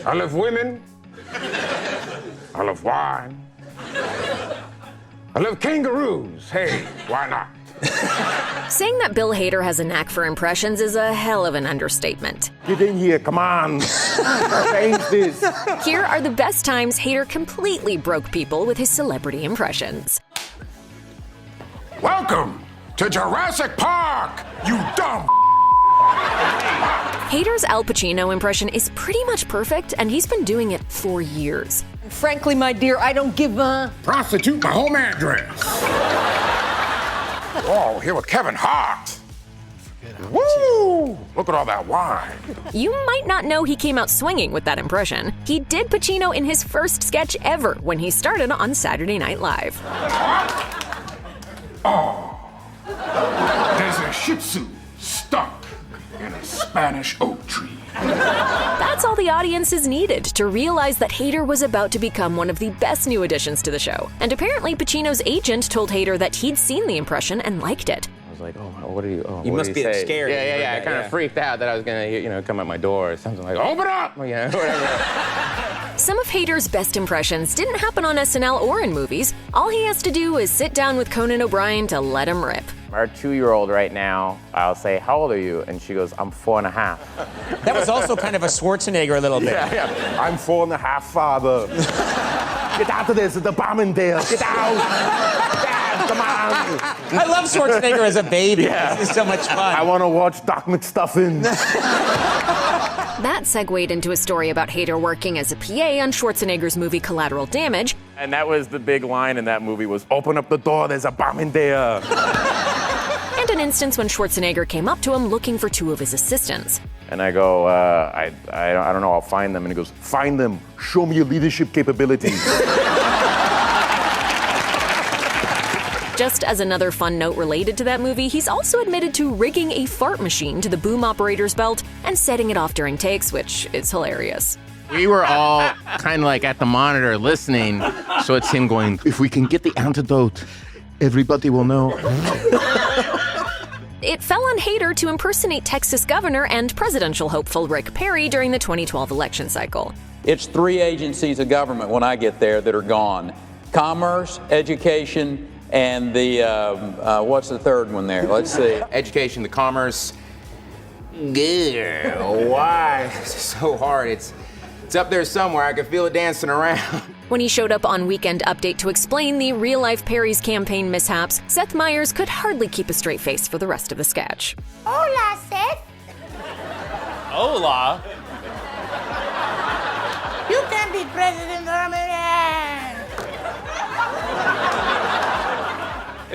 I love women. I love wine. I love kangaroos. Hey, why not? Saying that Bill Hader has a knack for impressions is a hell of an understatement. Get in here, come on. Change this. Here are the best times Hader completely broke people with his celebrity impressions. Welcome to Jurassic Park, you dumb. Hader's Al Pacino impression is pretty much perfect, and he's been doing it for years. Frankly, my dear, I don't give a... Prostitute my home address. Oh, here with Kevin Hart. Woo! Look at all that wine. You might not know he came out swinging with that impression. He did Pacino in his first sketch ever when he started on Saturday Night Live. Oh, there's a Shih Tzu stuck in a Spanish oak tree. That's all the audience is needed to realize that Hader was about to become one of the best new additions to the show. And apparently Pacino's agent told Hader that he'd seen the impression and liked it. I was like, oh, what do you? Oh, You what must do be say? scared. Yeah. I kind of freaked out that I was gonna, come at my door or something like, open up, whatever. Some of Hader's best impressions didn't happen on SNL or in movies. All he has to do is sit down with Conan O'Brien to let him rip. Our 2-year-old right now, I'll say, how old are you? And she goes, I'm 4.5. That was also kind of a Schwarzenegger a little bit. Yeah. I'm 4.5, father. Get out of this, the bomb in there. Get out. Dad, come on. I love Schwarzenegger as a baby. Yeah. It's so much fun. I want to watch Doc McStuffin. That segued into a story about Hader working as a PA on Schwarzenegger's movie Collateral Damage. And that was the big line in that movie was, open up the door, there's a bomb in there. And an instance when Schwarzenegger came up to him looking for 2 of his assistants. And I go, I don't know, I'll find them. And he goes, Find them. Show me your leadership capabilities. Just as another fun note related to that movie, he's also admitted to rigging a fart machine to the boom operator's belt and setting it off during takes, which is hilarious. we were all kind of like at the monitor listening. So it's him going, if we can get the antidote, everybody will know. It fell on Hader to impersonate Texas governor and presidential hopeful Rick Perry during the 2012 election cycle. It's 3 agencies of government when I get there that are gone. Commerce, education, and the, what's the third one there? Let's see. Education, the commerce. Good. Why? It's so hard. It's up there somewhere. I can feel it dancing around. When he showed up on Weekend Update to explain the real-life Perry's campaign mishaps, Seth Meyers could hardly keep a straight face for the rest of the sketch. Hola, Seth. Hola. You can be president for me.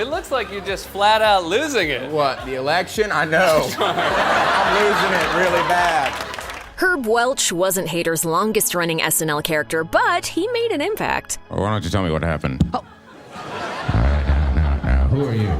It looks like you're just flat out losing it. What, the election? I know. I'm losing it really bad. Herb Welch wasn't Hader's longest-running SNL character, but he made an impact. Well, why don't you tell me what happened? Oh. All right, now, who are you?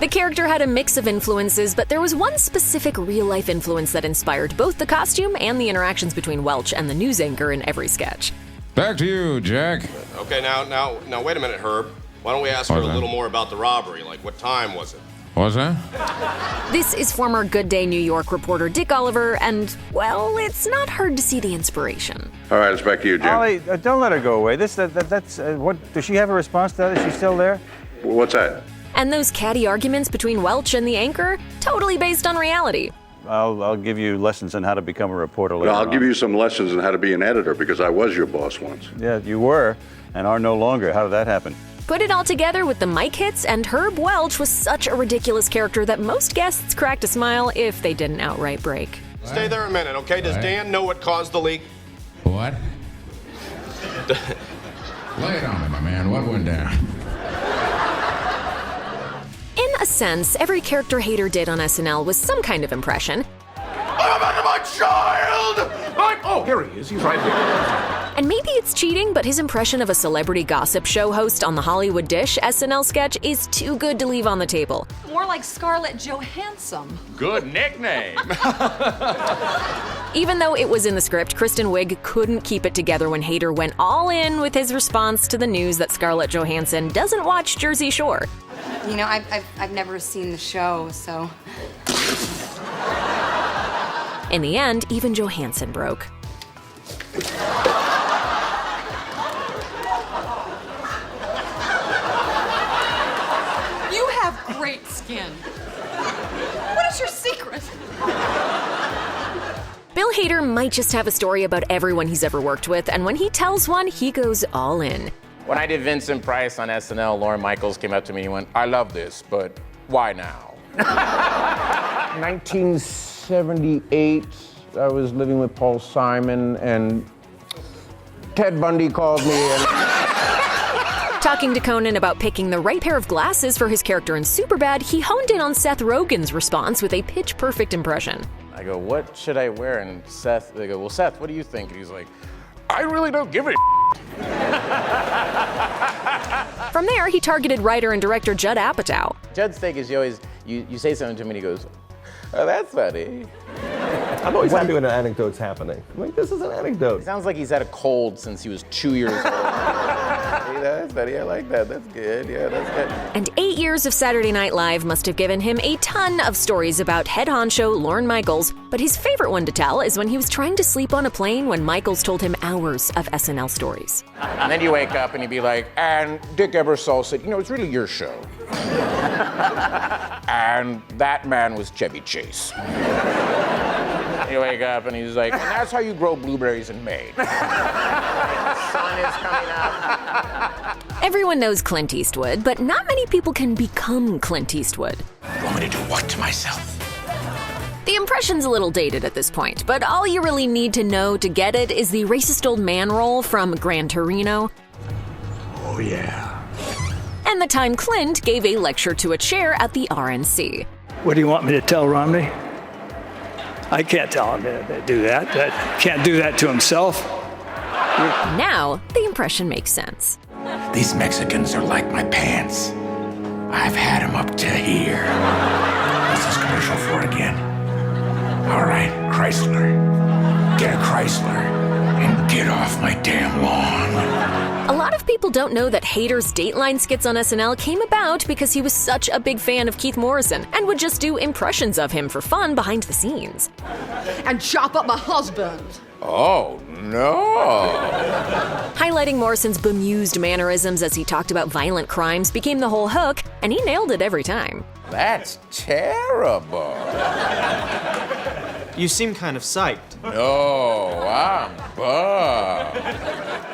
The character had a mix of influences, but there was one specific real-life influence that inspired both the costume and the interactions between Welch and the news anchor in every sketch. Back to you, Jack. Okay, now, wait a minute, Herb. Why don't we ask her a little more about the robbery? Like, what time was it? What's that? This is former Good Day New York reporter Dick Oliver, and, well, it's not hard to see the inspiration. All right, it's back to you, Jim. Ollie, don't let her go away. That's what, does she have a response to that? Is she still there? What's that? And those catty arguments between Welch and the anchor, totally based on reality. I'll give you lessons on how to become a reporter later I'll on. give you some lessons on how to be an editor because I was your boss once. Yeah, you were and are no longer. How did that happen? Put it all together with the mic hits, and Herb Welch was such a ridiculous character that most guests cracked a smile if they didn't outright break. Stay there a minute, okay? Does Dan know what caused the leak? What? Lay it on me, my man. What went down? In a sense, every character Hader did on SNL was some kind of impression. I'm after my child! Oh, here he is. He's right here. And maybe it's cheating, but his impression of a celebrity gossip show host on the Hollywood Dish SNL sketch is too good to leave on the table. More like Scarlett Johansson. Good nickname. Even though it was in the script, Kristen Wiig couldn't keep it together when Hader went all in with his response to the news that Scarlett Johansson doesn't watch Jersey Shore. You know, I've never seen the show, so... In the end, even Johansson broke. You have great skin. What is your secret? Bill Hader might just have a story about everyone he's ever worked with, and when he tells one, he goes all in. When I did Vincent Price on SNL, Lorne Michaels came up to me and went, I love this, but why now? 1978, I was living with Paul Simon, and Ted Bundy called me and... Talking to Conan about picking the right pair of glasses for his character in Superbad, he honed in on Seth Rogen's response with a pitch-perfect impression. I go, what should I wear? And they go, well, Seth, what do you think? And he's like, I really don't give a From there, he targeted writer and director Judd Apatow. Judd's thing is you say something to him and he goes, oh, that's funny. I'm always happy when an anecdote's happening. I'm like, this is an anecdote. It sounds like he's had a cold since he was 2 years old. Hey, that's funny, I like that, that's good, yeah, that's good. And 8 years of Saturday Night Live must have given him a ton of stories about head honcho Lorne Michaels, but his favorite one to tell is when he was trying to sleep on a plane when Michaels told him hours of SNL stories. And then you wake up and you'd be like, and Dick Ebersol said, you know, it's really your show. And that man was Chevy Chase. You wake up and he's like, and that's how you grow blueberries in Maine. The sun is coming up. Everyone knows Clint Eastwood, but not many people can become Clint Eastwood. Want me to do what to myself? The impression's a little dated at this point, but all you really need to know to get it is the racist old man role from Gran Torino. Oh, yeah. And the time Clint gave a lecture to a chair at the RNC. What do you want me to tell Romney? I can't tell him to do that. Can't do that to himself. Now, the impression makes sense. These Mexicans are like my pants. I've had them up to here. What's this commercial for again? All right, Chrysler. Get a Chrysler and get off my damn lawn. A lot of people don't know that Hader's Dateline skits on SNL came about because he was such a big fan of Keith Morrison and would just do impressions of him for fun behind the scenes. And chop up my husband. Oh, no. Highlighting Morrison's bemused mannerisms as he talked about violent crimes became the whole hook, and he nailed it every time. That's terrible. You seem kind of psyched. No, I'm bummed.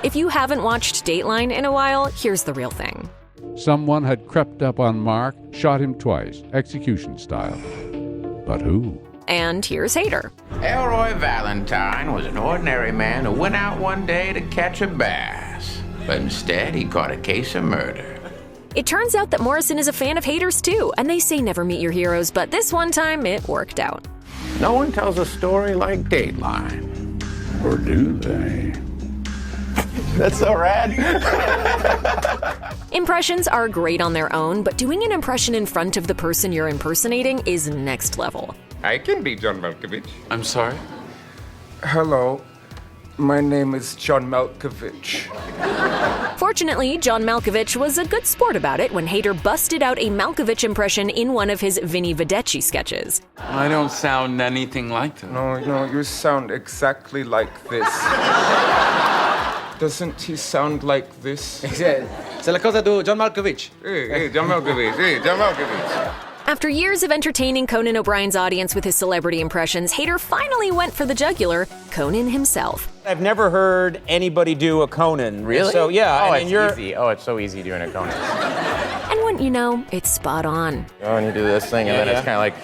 If you haven't watched Dateline in a while, here's the real thing. Someone had crept up on Mark, shot him twice, execution style. But who? And here's Hader. Elroy Valentine was an ordinary man who went out one day to catch a bass. But instead, he caught a case of murder. It turns out that Morrison is a fan of Hader's too, and they say never meet your heroes, but this one time it worked out. No one tells a story like Dateline. Or do they? That's so rad. Impressions are great on their own, but doing an impression in front of the person you're impersonating is next level. I can be John Malkovich. I'm sorry? Hello, my name is John Malkovich. Fortunately, John Malkovich was a good sport about it when Hader busted out a Malkovich impression in one of his Vinny Vedecci sketches. I don't sound anything like that. No, you sound exactly like this. Doesn't he sound like this? Se la cosa do John Malkovich. Hey, John Malkovich. Hey, John Malkovich. After years of entertaining Conan O'Brien's audience with his celebrity impressions, Hader finally went for the jugular, Conan himself. I've never heard anybody do a Conan. Really? So, yeah. Oh, and it's easy. Oh, it's so easy doing a Conan. And wouldn't you know, it's spot on. Oh, and you do this thing, and then it's kind of like,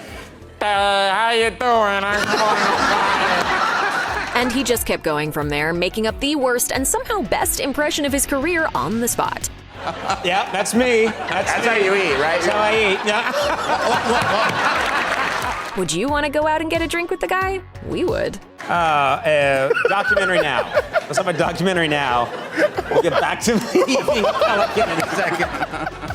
how you doing? I'm Conan O'Brien. And he just kept going from there, making up the worst and somehow best impression of his career on the spot. Yeah, that's me. That's how you eat, right? That's how I eat. Yeah. Would you want to go out and get a drink with the guy? We would. Documentary now. Let's have a documentary now. We'll get back to the evening Pelican in a second.